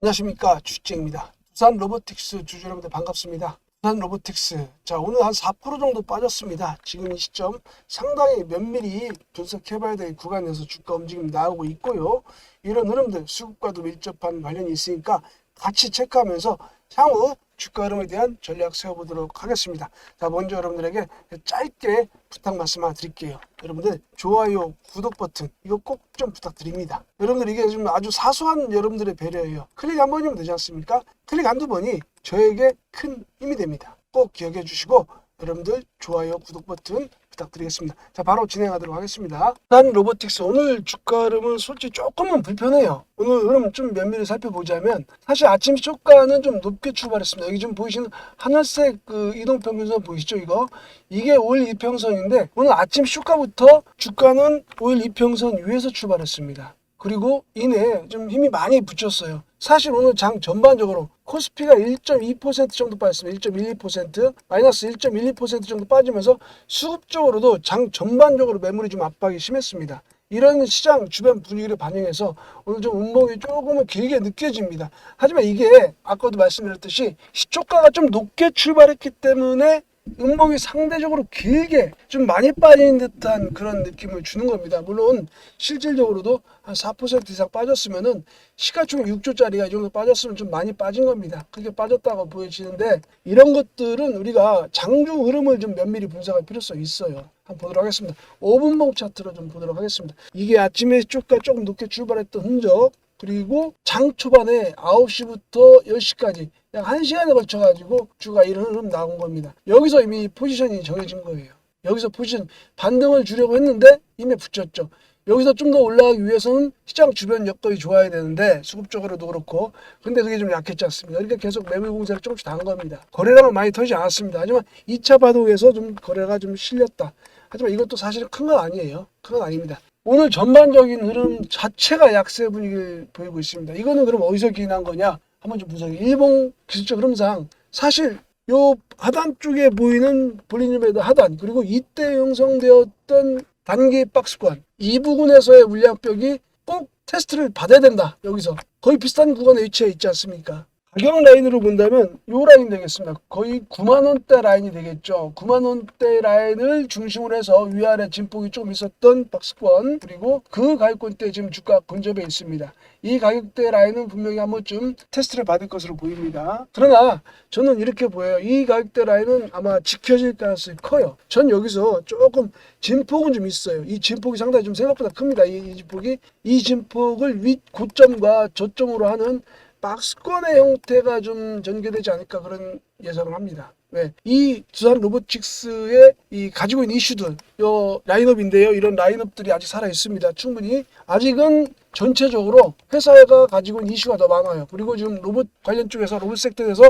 안녕하십니까, 주식쟁입니다. 두산 로보틱스 주주 여러분들 반갑습니다. 두산 로보틱스, 자, 오늘 한 4% 정도 빠졌습니다. 지금 이 시점 상당히 면밀히 분석해봐야 될 구간에서 주가 움직임 나오고 있고요. 이런 흐름들 수급과도 밀접한 관련이 있으니까 같이 체크하면서 향후 주가 흐름에 대한 전략 세워보도록 하겠습니다. 자, 먼저 여러분들에게 짧게 부탁 말씀 하나 드릴게요. 여러분들 좋아요, 구독 버튼 이거 꼭 좀 부탁드립니다. 여러분들 이게 좀 아주 사소한 여러분들의 배려예요. 클릭 한 번이면 되지 않습니까? 클릭 한두 번이 저에게 큰 힘이 됩니다. 꼭 기억해 주시고 여러분들 좋아요, 구독 버튼 부탁드리겠습니다. 자, 바로 진행하도록 하겠습니다. 두산 로보틱스 오늘 주가 흐름은 솔직히 조금은 불편해요. 오늘 흐름 좀 면밀히 살펴보자면 사실 아침 초가는 좀 높게 출발했습니다. 여기 좀 보이시는 하늘색 그 이동평균선 보이시죠? 이게 5일 이평선인데 오늘 아침 초가부터 주가는 5일 이평선 위에서 출발했습니다. 그리고 이내 좀 힘이 많이 붙였어요. 사실 오늘 장 전반적으로 코스피가 1.2% 정도 빠졌습니다. 1.12%, 마이너스 1.12% 정도 빠지면서 수급적으로도 장 전반적으로 매물이 좀 압박이 심했습니다. 이런 시장 주변 분위기를 반영해서 오늘 좀 운봉이 조금은 길게 느껴집니다. 하지만 이게 아까도 말씀드렸듯이 시초가가 좀 높게 출발했기 때문에 음봉이 상대적으로 길게 좀 많이 빠진 듯한 그런 느낌을 주는 겁니다. 물론 실질적으로도 한 4% 이상 빠졌으면은 시가총 6조짜리가 이 정도 빠졌으면 좀 많이 빠진 겁니다. 그렇게 빠졌다고 보여지는데 이런 것들은 우리가 장중 흐름을 좀 면밀히 분석할 필요성이 있어요. 한번 보도록 하겠습니다. 5분봉 차트로 좀 보도록 하겠습니다. 이게 아침에 주가 조금 높게 출발했던 흔적, 그리고 장 초반에 9시부터 10시까지 약 1시간에 걸쳐가지고 주가 이런 흐름 나온 겁니다. 여기서 이미 포지션이 정해진 거예요. 여기서 포지션 반등을 주려고 했는데 이미 붙였죠. 여기서 좀 더 올라가기 위해서는 시장 주변 여건이 좋아야 되는데 수급적으로도 그렇고 근데 그게 좀 약했지 않습니까? 그러니까 계속 매물 공세를 조금씩 당한 겁니다. 거래량은 많이 터지지 않았습니다. 하지만 2차 바둑에서 좀 거래가 좀 실렸다. 하지만 이것도 사실은 큰 건 아니에요. 큰 건 아닙니다. 오늘 전반적인 흐름 자체가 약세 분위기를 보이고 있습니다. 이거는 그럼 어디서 기인한 거냐? 한번 좀 분석해. 일봉 기술적 흐름상 사실 요 하단 쪽에 보이는 볼리니메드 하단 그리고 이때 형성되었던 단기 박스권 이 부분에서의 물량벽이 꼭 테스트를 받아야 된다. 여기서 거의 비슷한 구간에 위치해 있지 않습니까? 가격 라인으로 본다면 요 라인 되겠습니다. 거의 9만원대 라인이 되겠죠. 9만원대 라인을 중심으로 해서 위아래 진폭이 좀 있었던 박스권 그리고 그 가격권대 지금 주가 근접해 있습니다. 이 가격대 라인은 분명히 한 번쯤 테스트를 받을 것으로 보입니다. 그러나 저는 이렇게 보여요. 이 가격대 라인은 아마 지켜질 가능성이 커요. 전 여기서 조금 진폭은 좀 있어요. 이 진폭이 상당히 좀 생각보다 큽니다. 이 진폭을 윗 고점과 저점으로 하는 박스권의 형태가 좀 전개되지 않을까 그런 예상을 합니다. 왜? 이 두산 로보틱스의 이 가지고 있는 이슈들, 요 라인업인데요. 이런 라인업들이 아직 살아 있습니다. 충분히 아직은 전체적으로 회사가 가지고 있는 이슈가 더 많아요. 그리고 지금 로봇 관련 쪽에서 로봇 섹터에서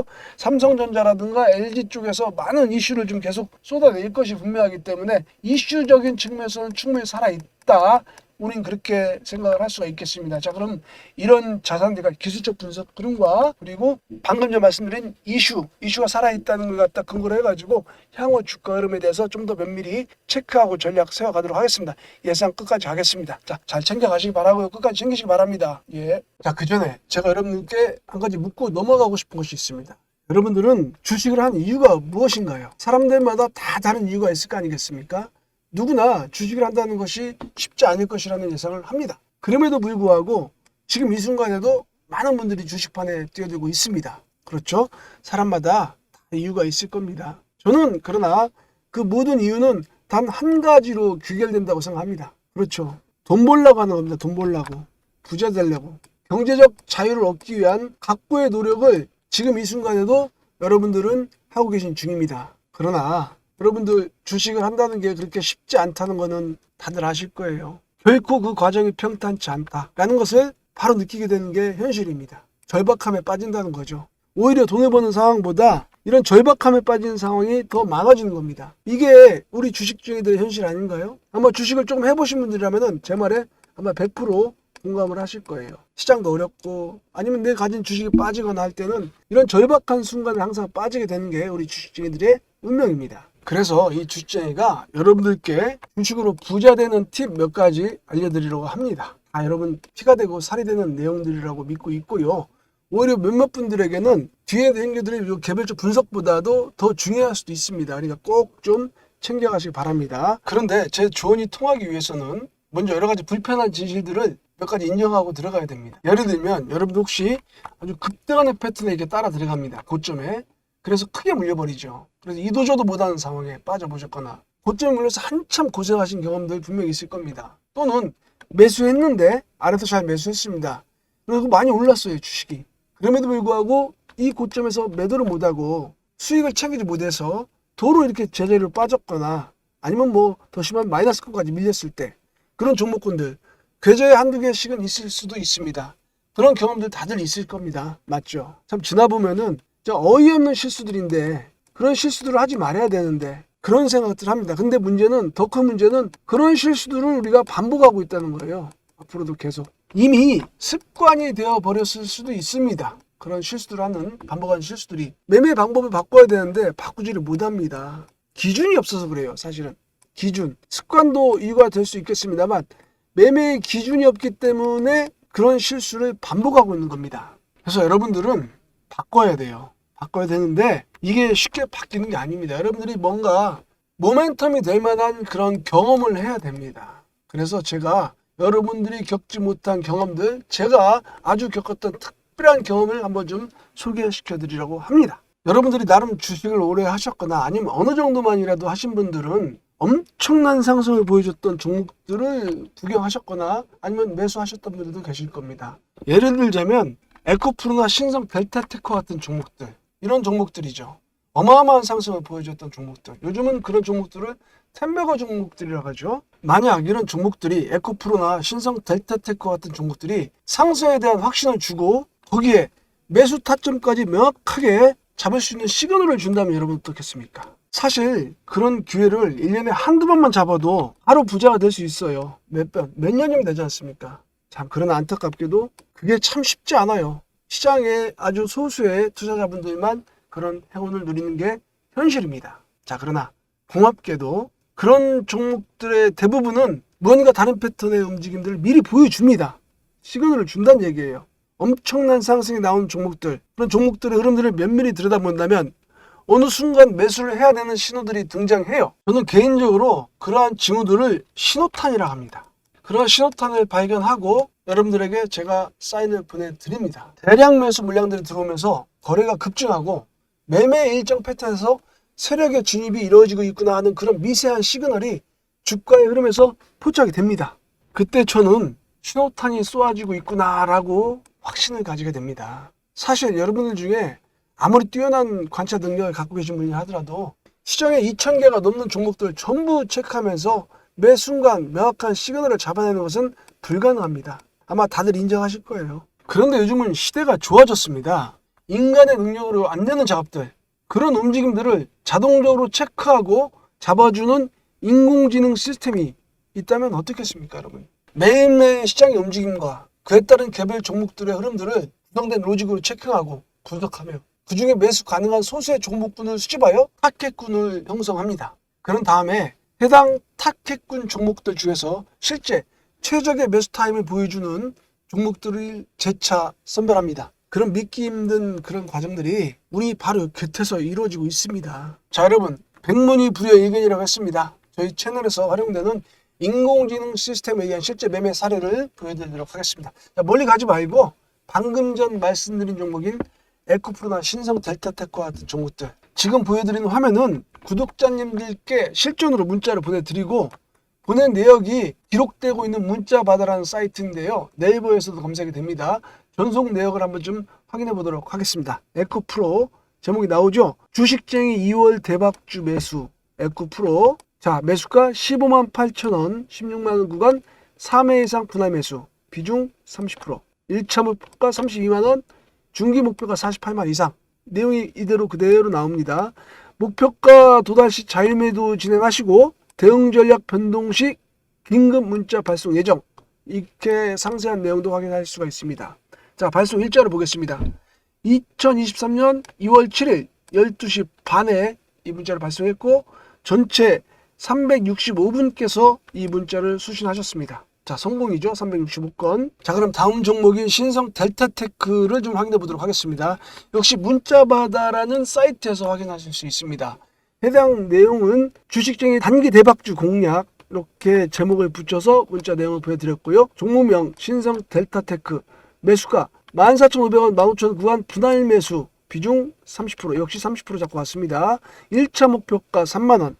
삼성전자라든가 LG 쪽에서 많은 이슈를 좀 계속 쏟아낼 것이 분명하기 때문에 이슈적인 측면에서는 충분히 살아 있다. 우린 그렇게 생각을 할 수가 있겠습니다. 자, 그럼 이런 자산들과 기술적 분석 흐름과 그리고 방금 전 말씀드린 이슈가 살아있다는 걸 갖다 근거로 해가지고 향후 주가 흐름에 대해서 좀 더 면밀히 체크하고 전략 세워가도록 하겠습니다. 예상 끝까지 하겠습니다. 자, 잘 챙겨가시기 바라고요. 끝까지 챙기시기 바랍니다. 예. 자, 그 전에 제가 여러분께 한 가지 묻고 넘어가고 싶은 것이 있습니다. 여러분들은 주식을 한 이유가 무엇인가요? 사람들마다 다 다른 이유가 있을 거 아니겠습니까? 누구나 주식을 한다는 것이 쉽지 않을 것이라는 예상을 합니다. 그럼에도 불구하고 지금 이 순간에도 많은 분들이 주식판에 뛰어들고 있습니다. 그렇죠? 사람마다 다 이유가 있을 겁니다. 저는 그러나 그 모든 이유는 단 한 가지로 귀결된다고 생각합니다. 그렇죠. 돈 벌려고 하는 겁니다. 돈 벌려고. 부자 되려고. 경제적 자유를 얻기 위한 각고의 노력을 지금 이 순간에도 여러분들은 하고 계신 중입니다. 그러나 여러분들 주식을 한다는 게 그렇게 쉽지 않다는 거는 다들 아실 거예요. 결코 그 과정이 평탄치 않다라는 것을 바로 느끼게 되는 게 현실입니다. 절박함에 빠진다는 거죠. 오히려 돈을 버는 상황보다 이런 절박함에 빠지는 상황이 더 많아지는 겁니다. 이게 우리 주식쟁이들의 현실 아닌가요? 아마 주식을 조금 해보신 분들이라면 제 말에 아마 100% 공감을 하실 거예요. 시장도 어렵고 아니면 내가 가진 주식이 빠지거나 할 때는 이런 절박한 순간에 항상 빠지게 되는 게 우리 주식쟁이들의 운명입니다. 그래서 이 주식쟁이가 여러분들께 주식으로 부자 되는 팁 몇 가지 알려드리려고 합니다. 여러분 피가 되고 살이 되는 내용들이라고 믿고 있고요. 오히려 몇몇 분들에게는 뒤에 행주들이 개별적 분석보다도 더 중요할 수도 있습니다. 그러니까 꼭 좀 챙겨가시기 바랍니다. 그런데 제 조언이 통하기 위해서는 먼저 여러 가지 불편한 진실들을 몇 가지 인정하고 들어가야 됩니다. 예를 들면 여러분 혹시 아주 급등하는 패턴에 이렇게 따라 들어갑니다. 고점에. 그래서 크게 물려버리죠. 그래서 이도저도 못하는 상황에 빠져보셨거나 고점에 물려서 한참 고생하신 경험들 분명히 있을 겁니다. 또는 매수했는데 아래서 잘 매수했습니다. 그리고 많이 올랐어요, 주식이. 그럼에도 불구하고 이 고점에서 매도를 못하고 수익을 챙기지 못해서 도로 이렇게 제자리로 빠졌거나 아니면 뭐 더 심한 마이너스권까지 밀렸을 때 그런 종목군들 계좌에 한두 개씩은 있을 수도 있습니다. 그런 경험들 다들 있을 겁니다. 맞죠? 참 지나보면은 어이없는 실수들인데 그런 실수들을 하지 말아야 되는데 그런 생각들을 합니다. 근데 문제는 더 큰 문제는 그런 실수들을 우리가 반복하고 있다는 거예요. 앞으로도 계속. 이미 습관이 되어 버렸을 수도 있습니다. 그런 실수를 하는 반복하는 실수들이 매매 방법을 바꿔야 되는데 바꾸지를 못합니다. 기준이 없어서 그래요. 사실은 기준 습관도 이유가 될 수 있겠습니다만 매매의 기준이 없기 때문에 그런 실수를 반복하고 있는 겁니다. 그래서 여러분들은 바꿔야 돼요. 바꿔야 되는데 이게 쉽게 바뀌는 게 아닙니다. 여러분들이 뭔가 모멘텀이 될 만한 그런 경험을 해야 됩니다. 그래서 제가 여러분들이 겪지 못한 경험들, 제가 아주 겪었던 특별한 경험을 한번 좀 소개시켜 드리려고 합니다. 여러분들이 나름 주식을 오래 하셨거나 아니면 어느 정도만이라도 하신 분들은 엄청난 상승을 보여줬던 종목들을 구경하셨거나 아니면 매수하셨던 분들도 계실 겁니다. 예를 들자면 에코프로나 신성 델타테크 같은 종목들, 이런 종목들이죠. 어마어마한 상승을 보여줬던 종목들. 요즘은 그런 종목들을 템베거 종목들이라고 하죠. 만약 이런 종목들이 에코프로나 신성 델타테크 같은 종목들이 상승에 대한 확신을 주고 거기에 매수 타점까지 명확하게 잡을 수 있는 시그널을 준다면 여러분 어떻겠습니까? 사실 그런 기회를 1년에 한두 번만 잡아도 하루 부자가 될 수 있어요. 몇 년이면 되지 않습니까? 참 그러나 안타깝게도 그게 참 쉽지 않아요. 시장에 아주 소수의 투자자분들만 그런 행운을 누리는 게 현실입니다. 자, 그러나 공합게도 그런 종목들의 대부분은 무언가 다른 패턴의 움직임들을 미리 보여줍니다. 시그널을 준다는 얘기예요. 엄청난 상승이 나온 종목들, 그런 종목들의 흐름들을 면밀히 들여다본다면 어느 순간 매수를 해야 되는 신호들이 등장해요. 저는 개인적으로 그러한 징후들을 신호탄이라 합니다. 그런 신호탄을 발견하고 여러분들에게 제가 사인을 보내드립니다. 대량 매수 물량들이 들어오면서 거래가 급증하고 매매 일정 패턴에서 세력의 진입이 이루어지고 있구나 하는 그런 미세한 시그널이 주가의 흐름에서 포착이 됩니다. 그때 저는 신호탄이 쏘아지고 있구나라고 확신을 가지게 됩니다. 사실 여러분들 중에 아무리 뛰어난 관찰 능력을 갖고 계신 분이 하더라도 시장에 2,000개가 넘는 종목들을 전부 체크하면서 매 순간 명확한 시그널을 잡아내는 것은 불가능합니다. 아마 다들 인정하실 거예요. 그런데 요즘은 시대가 좋아졌습니다. 인간의 능력으로 안 되는 작업들, 그런 움직임들을 자동적으로 체크하고 잡아주는 인공지능 시스템이 있다면 어떻겠습니까, 여러분? 매일매일 시장의 움직임과 그에 따른 개별 종목들의 흐름들을 구성된 로직으로 체크하고 분석하며 그 중에 매수 가능한 소수의 종목군을 수집하여 타겟군을 형성합니다. 그런 다음에 해당 타겟군 종목들 중에서 실제 최적의 매수 타임을 보여주는 종목들을 재차 선별합니다. 그런 믿기 힘든 그런 과정들이 우리 바로 곁에서 이루어지고 있습니다. 자, 여러분, 백문이불여일견이라고 했습니다. 저희 채널에서 활용되는 인공지능 시스템에 의한 실제 매매 사례를 보여드리도록 하겠습니다. 자, 멀리 가지 말고 방금 전 말씀드린 종목인 에코프로나 신성 델타테크 같은 종목들, 지금 보여드리는 화면은 구독자님들께 실존으로 문자를 보내드리고 보낸 내역이 기록되고 있는 문자바다라는 사이트인데요. 네이버에서도 검색이 됩니다. 전송 내역을 한번 좀 확인해 보도록 하겠습니다. 에코프로 제목이 나오죠. 주식쟁이 2월 대박주 매수 에코프로. 자, 매수가 15만 8천원, 16만 원 구간 3회 이상 분할 매수, 비중 30%, 1차 목표가 32만 원, 중기 목표가 48만 이상. 내용이 이대로 그대로 나옵니다. 목표가 도달 시 자율매도 진행하시고 대응 전략 변동 시 긴급 문자 발송 예정. 이렇게 상세한 내용도 확인할 수가 있습니다. 자, 발송 일자를 보겠습니다. 2023년 2월 7일 12시 반에 이 문자를 발송했고 전체 365분께서 이 문자를 수신하셨습니다. 자, 성공이죠. 365건. 자, 그럼 다음 종목인 신성 델타테크를 좀 확인해 보도록 하겠습니다. 역시 문자바다라는 사이트에서 확인하실 수 있습니다. 해당 내용은 주식쟁이 단기 대박주 공략 이렇게 제목을 붙여서 문자 내용을 보여드렸고요. 종목명 신성 델타테크, 매수가 14,500원, 15,000원 구간 분할 매수, 비중 30%, 역시 30% 잡고 왔습니다. 1차 목표가 3만원.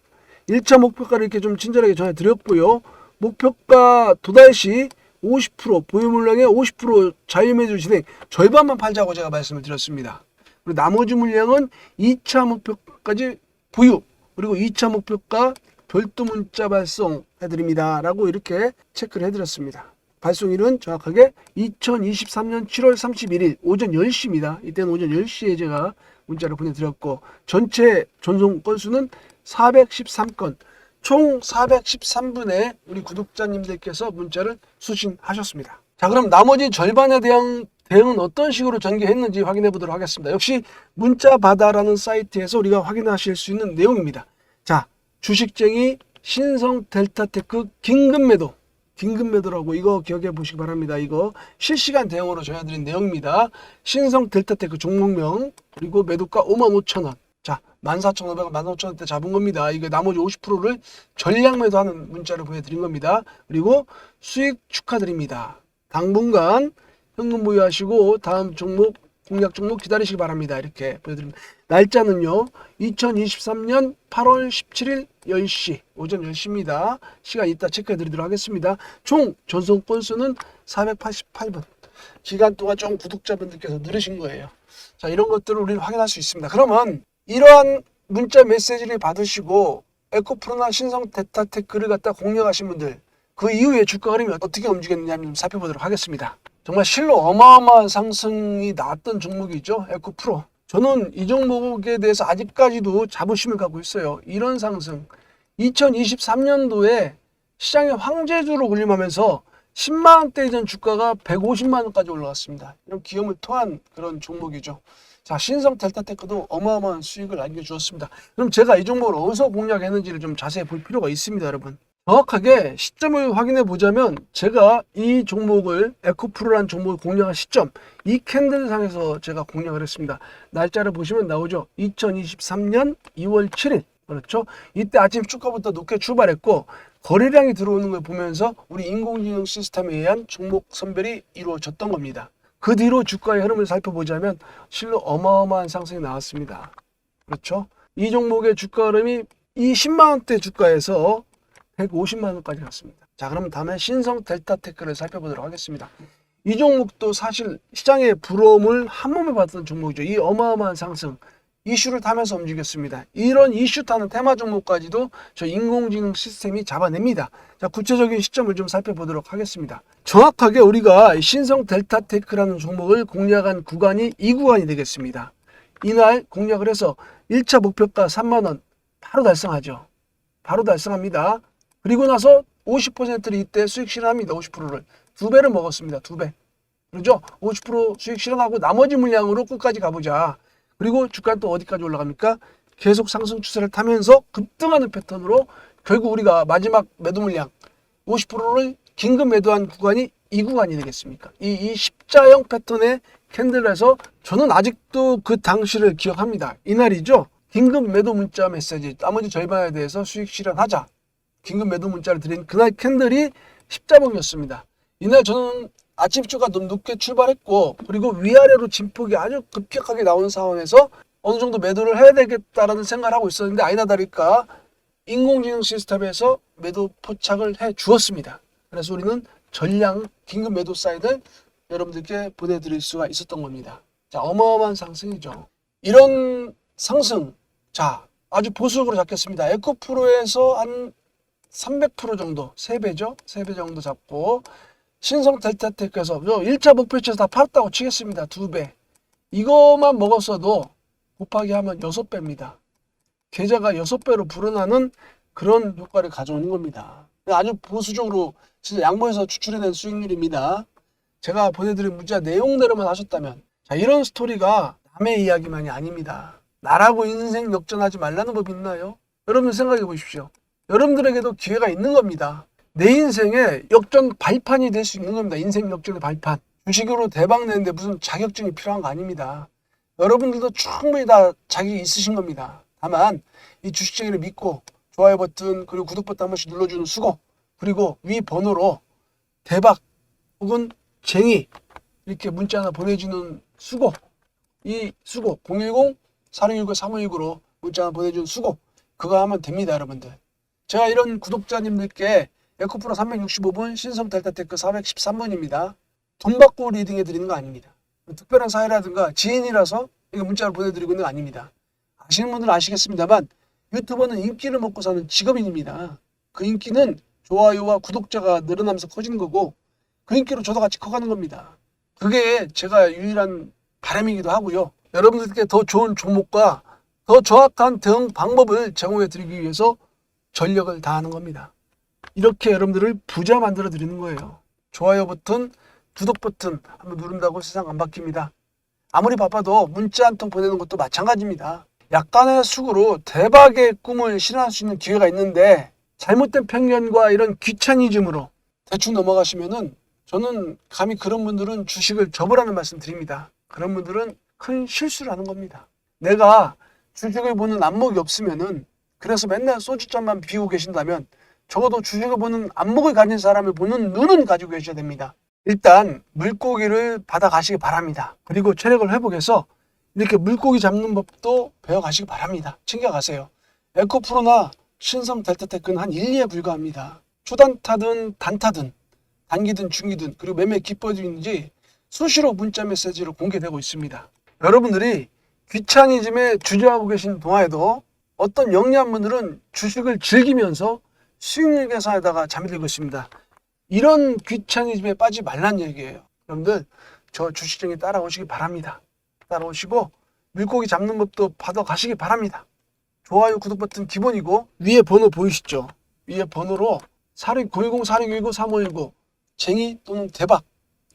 1차 목표가를 이렇게 좀 친절하게 전해드렸고요. 목표가 도달 시 50%, 보유 물량의 50% 자유매수 진행, 절반만 팔자고 제가 말씀을 드렸습니다. 그리고 나머지 물량은 2차 목표까지 보유, 그리고 2차 목표가 별도 문자 발송해드립니다. 라고 이렇게 체크를 해드렸습니다. 발송일은 정확하게 2023년 7월 31일 오전 10시입니다. 이때는 오전 10시에 제가 문자를 보내드렸고, 전체 전송 건수는 413건, 총 413분의 우리 구독자님들께서 문자를 수신하셨습니다. 자, 그럼 나머지 절반에 대한 대응은 어떤 식으로 전개했는지 확인해 보도록 하겠습니다. 역시 문자바다라는 사이트에서 우리가 확인하실 수 있는 내용입니다. 자, 주식쟁이 신성 델타테크 긴급매도라고 이거 기억해 보시기 바랍니다. 이거 실시간 대응으로 전해드린 내용입니다. 신성 델타테크 종목명, 그리고 매도가 55,000원. 자, 14,500원, 15,000원대 잡은 겁니다. 이거 나머지 50%를 전량 매도하는 문자를 보내드린 겁니다. 그리고 수익 축하드립니다. 당분간 현금 보유하시고 다음 종목, 공략 종목 기다리시기 바랍니다. 이렇게 보여드립니다. 날짜는요, 2023년 8월 17일 10시, 오전 10시입니다. 시간 이따 체크해 드리도록 하겠습니다. 총 전송 건수는 488분. 기간 동안 좀 구독자분들께서 누르신 거예요. 자, 이런 것들을 우리는 확인할 수 있습니다. 그러면 이러한 문자 메시지를 받으시고 에코프로나 신성 델타테크를 갖다 공략하신 분들, 그 이후에 주가 흐름이 어떻게 움직였느냐 좀 살펴보도록 하겠습니다. 정말 실로 어마어마한 상승이 나왔던 종목이죠. 에코프로. 저는 이 종목에 대해서 아직까지도 자부심을 갖고 있어요. 이런 상승, 2023년도에 시장의 황제주로 군림하면서 10만원대 이전 주가가 150만원까지 올라갔습니다. 이런 기염을 토한 그런 종목이죠. 자, 신성 델타테크도 어마어마한 수익을 안겨주었습니다. 그럼 제가 이 종목을 어디서 공략했는지를 좀 자세히 볼 필요가 있습니다, 여러분. 정확하게 시점을 확인해 보자면, 제가 이 종목을, 에코프로라는 종목을 공략한 시점, 이 캔들상에서 제가 공략을 했습니다. 날짜를 보시면 나오죠. 2023년 2월 7일. 그렇죠. 이때 아침 주가부터 높게 출발했고, 거래량이 들어오는 걸 보면서 우리 인공지능 시스템에 의한 종목 선별이 이루어졌던 겁니다. 그 뒤로 주가의 흐름을 살펴보자면 실로 어마어마한 상승이 나왔습니다. 그렇죠. 이 종목의 주가 흐름이 이 10만원대 주가에서 150만원까지 갔습니다. 자, 그럼 다음에 신성 델타테크를 살펴보도록 하겠습니다. 이 종목도 사실 시장의 부러움을 한몸에 받던 종목이죠. 이 어마어마한 상승, 이슈를 타면서 움직였습니다. 이런 이슈 타는 테마 종목까지도 저 인공지능 시스템이 잡아냅니다. 자, 구체적인 시점을 좀 살펴보도록 하겠습니다. 정확하게 우리가 신성 델타테크라는 종목을 공략한 구간이 이 구간이 되겠습니다. 이날 공략을 해서 1차 목표가 3만원 바로 달성하죠. 바로 달성합니다. 그리고 나서 50%를 이때 수익 실현합니다. 50%를. 2배를 먹었습니다. 2배. 그렇죠? 50% 수익 실현하고 나머지 물량으로 끝까지 가보자. 그리고 주가는 또 어디까지 올라갑니까? 계속 상승 추세를 타면서 급등하는 패턴으로 결국 우리가 마지막 매도 물량 50%를 긴급 매도한 구간이 이 구간이 되겠습니까? 이 십자형 패턴의 캔들에서 저는 아직도 그 당시를 기억합니다. 이날이죠. 긴급 매도 문자 메시지, 나머지 절반에 대해서 수익 실현하자. 긴급 매도 문자를 드린 그날 캔들이 십자봉이었습니다. 이날 저는 아침 주가 너무 높게 출발했고, 그리고 위아래로 진폭이 아주 급격하게 나오는 상황에서 어느 정도 매도를 해야 되겠다라는 생각을 하고 있었는데, 아니나 다를까 인공지능 시스템에서 매도 포착을 해 주었습니다. 그래서 우리는 전량 긴급 매도 사인을 여러분들께 보내드릴 수가 있었던 겁니다. 자, 어마어마한 상승이죠. 이런 상승, 자, 아주 보수적으로 잡겠습니다. 에코프로에서 한 300% 정도, 3배죠? 3배 정도 잡고, 신성 델타테크에서 1차 목표치에서 다 팔았다고 치겠습니다. 2배. 이것만 먹었어도 곱하기 하면 6배입니다. 계좌가 6배로 불어나는 그런 효과를 가져오는 겁니다. 아주 보수적으로 진짜 양보해서 추출해낸 수익률입니다. 제가 보내드린 문자 내용대로만 하셨다면, 자, 이런 스토리가 남의 이야기만이 아닙니다. 나라고 인생 역전하지 말라는 법이 있나요? 여러분 생각해 보십시오. 여러분들에게도 기회가 있는 겁니다. 내 인생의 역전 발판이 될 수 있는 겁니다. 인생 역전의 발판. 주식으로 대박 내는데 무슨 자격증이 필요한 거 아닙니다. 여러분들도 충분히 다 자격이 있으신 겁니다. 다만 이 주식쟁이를 믿고 좋아요 버튼 그리고 구독 버튼 한 번씩 눌러주는 수고, 그리고 위 번호로 대박 혹은 쟁이 이렇게 문자 하나 보내주는 수고, 이 수고 010-4619-3519로 문자 하나 보내주는 수고, 그거 하면 됩니다. 여러분들, 제가 이런 구독자님들께 에코프로 365분 신성 델타테크 413분입니다. 돈 받고 리딩해 드리는 거 아닙니다. 특별한 사회라든가 지인이라서 이거 문자로 보내드리고 있는 거 아닙니다. 아시는 분들은 아시겠습니다만 유튜버는 인기를 먹고 사는 직업인입니다. 그 인기는 좋아요와 구독자가 늘어나면서 커지는 거고, 그 인기로 저도 같이 커가는 겁니다. 그게 제가 유일한 바람이기도 하고요. 여러분들께 더 좋은 종목과 더 정확한 대응 방법을 제공해 드리기 위해서 전력을 다하는 겁니다. 이렇게 여러분들을 부자 만들어 드리는 거예요. 좋아요 버튼, 구독 버튼 한번 누른다고 세상 안 바뀝니다. 아무리 바빠도 문자 한 통 보내는 것도 마찬가지입니다. 약간의 수고로 대박의 꿈을 실현할 수 있는 기회가 있는데 잘못된 편견과 이런 귀차니즘으로 대충 넘어가시면은, 저는 감히 그런 분들은 주식을 접으라는 말씀 드립니다. 그런 분들은 큰 실수를 하는 겁니다. 내가 주식을 보는 안목이 없으면은, 그래서 맨날 소주잔만 비우고 계신다면 적어도 주식을 보는 안목을 가진 사람을 보는 눈은 가지고 계셔야 됩니다. 일단 물고기를 받아 가시기 바랍니다. 그리고 체력을 회복해서 이렇게 물고기 잡는 법도 배워가시기 바랍니다. 챙겨가세요. 에코프로나 신성 델타테크는 한 1, 2에 불과합니다. 초단타든 단타든 단기든 중기든 그리고 매매 기법인지 수시로 문자 메시지로 공개되고 있습니다. 여러분들이 귀차니즘에 주저하고 계신 동안에도 어떤 영리한 분들은 주식을 즐기면서 수익률 계산에다가 잠이 들고 있습니다. 이런 귀차니즘에 빠지지 말란 얘기예요. 여러분들, 저 주식쟁이 따라오시기 바랍니다. 따라오시고 물고기 잡는 법도 받아 가시기 바랍니다. 좋아요, 구독 버튼 기본이고, 위에 번호 보이시죠? 위에 번호로 010-4619-3519 쟁이 또는 대박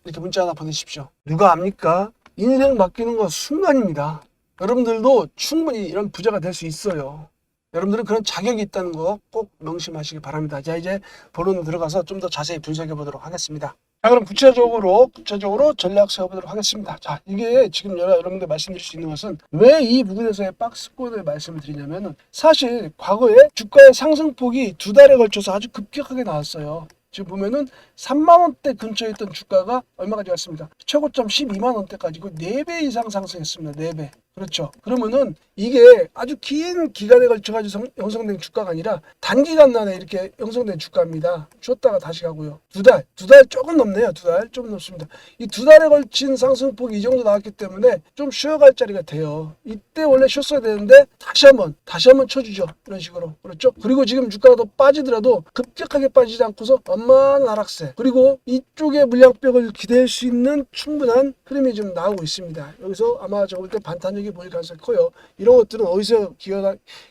이렇게 문자 하나 보내십시오. 누가 압니까? 인생 바뀌는 건 순간입니다. 여러분들도 충분히 이런 부자가 될 수 있어요. 여러분들은 그런 자격이 있다는 거 꼭 명심하시기 바랍니다. 자, 이제 본론으로 들어가서 좀 더 자세히 분석해 보도록 하겠습니다. 자, 그럼 구체적으로 전략 세워보도록 하겠습니다. 자, 이게 지금 여러분들 말씀드릴 수 있는 것은, 왜 이 부분에서의 박스권을 말씀을 드리냐면은, 사실 과거에 주가의 상승폭이 2달에 걸쳐서 아주 급격하게 나왔어요. 지금 보면은 3만 원대 근처에 있던 주가가 얼마까지 갔습니다. 최고점 12만 원대까지고 4배 이상 상승했습니다. 4배. 그렇죠. 그러면은 이게 아주 긴 기간에 걸쳐가지고 형성된 주가가 아니라 단기간 내에 이렇게 형성된 주가입니다. 쉬었다가 다시 가고요. 2달 조금 넘네요. 2달 조금 넘습니다. 이 2달에 걸친 상승폭이 이 정도 나왔기 때문에 좀 쉬어갈 자리가 돼요. 이때 원래 쉬었어야 되는데 다시 한번 쳐주죠. 이런 식으로. 그렇죠. 그리고 지금 주가가 더 빠지더라도 급격하게 빠지지 않고서 완만한 하락세, 그리고 이쪽에 물량벽을 기대할 수 있는 충분한 흐름이 좀 나오고 있습니다. 여기서 아마 저 볼 때 반탄력이 보일 가능성이 커요. 이런 것들은 어디서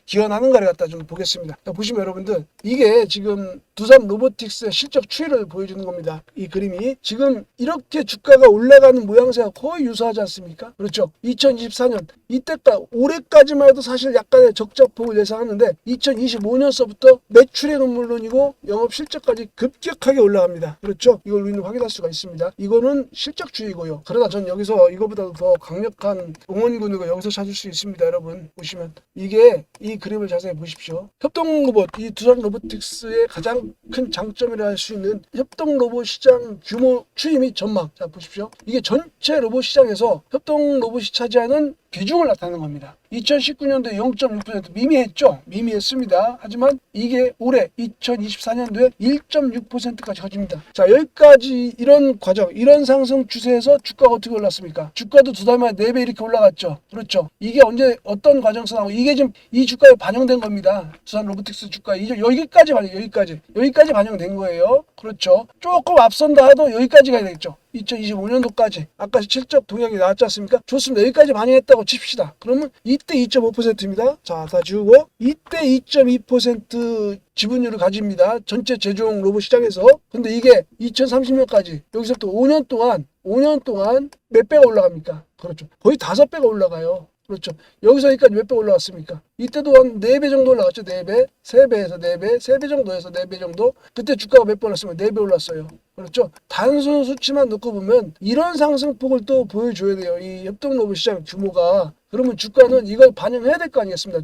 기원하는가를 갖다 좀 보겠습니다. 보시면 여러분들, 이게 지금 두산 로보틱스의 실적 추이를 보여주는 겁니다. 이 그림이 지금 이렇게 주가가 올라가는 모양새가 거의 유사하지 않습니까? 그렇죠. 2024년 이때까지, 올해까지만 해도 사실 약간의 적자폭을 예상하는데 2025년서부터 매출액은 물론이고 영업 실적까지 급격하게 올라갑니다. 그렇죠. 이걸 우리는 확인할 수가 있습니다. 이거는 실적주의고요. 그러나 전 여기서 이거보다 더 강력한 응원군을 여기서 찾을 수 있습니다. 여러분 보시면, 이게 이 그림을 자세히 보십시오. 협동 로봇, 이 두산 로보틱스의 가장 큰 장점이라 할 수 있는 협동 로봇 시장 규모 추이 및 전망. 자, 보십시오. 이게 전체 로봇 시장에서 협동 로봇이 차지하는 비중을 나타내는 겁니다. 2019년도에 0.6% 미미했습니다. 하지만 이게 올해 2024년도에 1.6%까지 커집니다. 자, 여기까지 이런 과정, 이런 상승 추세에서 주가가 어떻게 올랐습니까? 주가도 2달 만에 4배 이렇게 올라갔죠. 그렇죠. 이게 언제 어떤 과정에서 나오고, 이게 지금 이 주가에 반영된 겁니다. 두산 로보틱스 주가 여기까지 반영된 거예요. 그렇죠. 조금 앞선다 해도 여기까지 가야 되겠죠. 2025년도까지 아까 실적 동향이 나왔지 않습니까? 좋습니다. 여기까지 반영했다고 칩시다. 그러면 이때 2.5%입니다. 자, 다 지우고 이때 2.2% 지분율을 가집니다. 전체 제조용 로봇 시장에서. 근데 이게 2030년까지 여기서부터 5년 동안 몇 배가 올라갑니까? 그렇죠. 거의 5배가 올라가요. 그렇죠. 여기서 여기까지 몇 배 올라왔습니까? 이때도 한 4배 정도 올라갔죠. 4배, 3배에서 4배, 3배 정도에서 4배 정도. 그때 주가가 몇 배 올랐으면 4배 올랐어요. 그렇죠. 단순 수치만 놓고 보면 이런 상승폭을 또 보여줘야 돼요. 이 협동로봇 시장 규모가. 그러면 주가는 이걸 반영해야 될 거 아니겠습니까?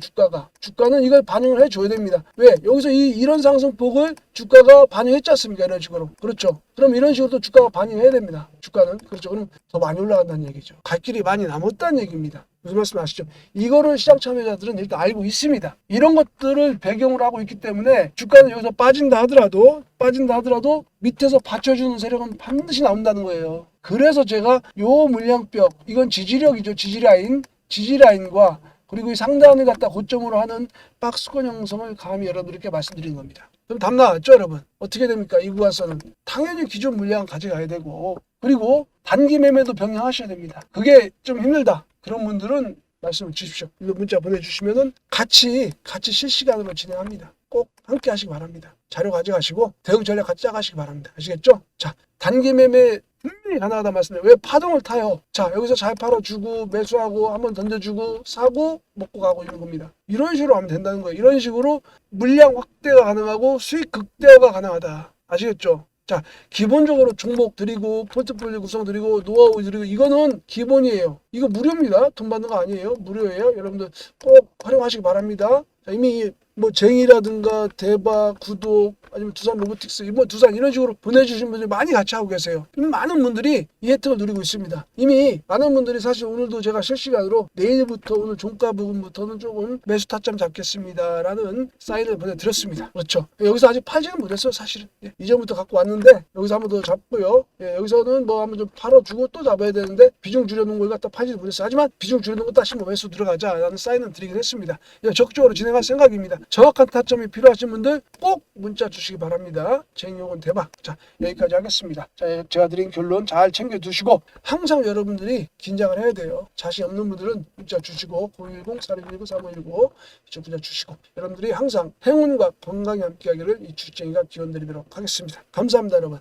주가는 이걸 반영을 해줘야 됩니다. 왜? 여기서 이런 상승폭을 주가가 반영했지 않습니까? 이런 식으로. 그렇죠. 그럼 이런 식으로 또 주가가 반영해야 됩니다. 주가는. 그렇죠. 그럼 더 많이 올라간다는 얘기죠. 갈 길이 많이 남았다는 얘기입니다. 무슨 말씀 아시죠? 이거를 시장 참여자들은 일단 알고 있습니다. 이런 것들을 배경으로 하고 있기 때문에 주가는 여기서 빠진다 하더라도 밑에서 받쳐주는 세력은 반드시 나온다는 거예요. 그래서 제가 요 물량벽, 이건 지지력이죠. 지지라인과 그리고 이 상단을 갖다 고점으로 하는 박스권 형성을 감히 여러분들께 말씀드리는 겁니다. 그럼 답 나왔죠, 여러분? 어떻게 됩니까? 이 구간선은 당연히 기존 물량 가져가야 되고, 그리고 단기 매매도 병행하셔야 됩니다. 그게 좀 힘들다. 그런 분들은 말씀을 주십시오. 이거 문자 보내주시면은 같이 실시간으로 진행합니다. 꼭 함께 하시기 바랍니다. 자료 가져가시고 대응 전략 같이 짜가시기 바랍니다. 아시겠죠? 자, 단기 매매 분명히 가능하다 말씀드려요. 왜 파동을 타요? 자, 여기서 잘 팔아주고 매수하고 한번 던져주고 사고 먹고 가고 있는 겁니다. 이런 식으로 하면 된다는 거예요. 이런 식으로 물량 확대가 가능하고 수익 극대화가 가능하다. 아시겠죠? 자, 기본적으로 종목 드리고 포트폴리오 구성 드리고 노하우 드리고 이거는 기본이에요. 이거 무료입니다. 돈 받는 거 아니에요. 무료예요. 여러분들 꼭 활용하시기 바랍니다. 자, 이미 뭐 쟁이라든가 대박, 구독 아니면 두산 로보틱스, 뭐 두산 이런 식으로 보내주신 분들이 많이 같이 하고 계세요. 이미 많은 분들이 이 혜택을 누리고 있습니다. 이미 많은 분들이 사실 오늘도 제가 실시간으로 내일부터 오늘 종가 부분부터는 조금 매수 타점 잡겠습니다라는 사인을 보내드렸습니다. 그렇죠. 여기서 아직 팔지는 못했어요. 사실은 이전부터 갖고 왔는데 여기서 한번 더 잡고요. 여기서는 뭐 한번 좀 팔아주고 또 잡아야 되는데 비중 줄여놓은 걸 갖다 팔지는 못했어요. 하지만 비중 줄여놓은 거 다시 뭐 매수 들어가자라는 사인을 드리긴 했습니다. 적극적으로 진행할 생각입니다. 정확한 타점이 필요하신 분들 꼭 문자 주시기 바랍니다. 쟁이용은 대박. 자, 여기까지 하겠습니다. 자, 제가 드린 결론 잘 챙겨두시고 항상 여러분들이 긴장을 해야 돼요. 자신 없는 분들은 문자 주시고 010-4219-3519 이쪽 문자 주시고 여러분들이 항상 행운과 건강이 함께하기를 이 주쟁이가 기원드리도록 하겠습니다. 감사합니다, 여러분.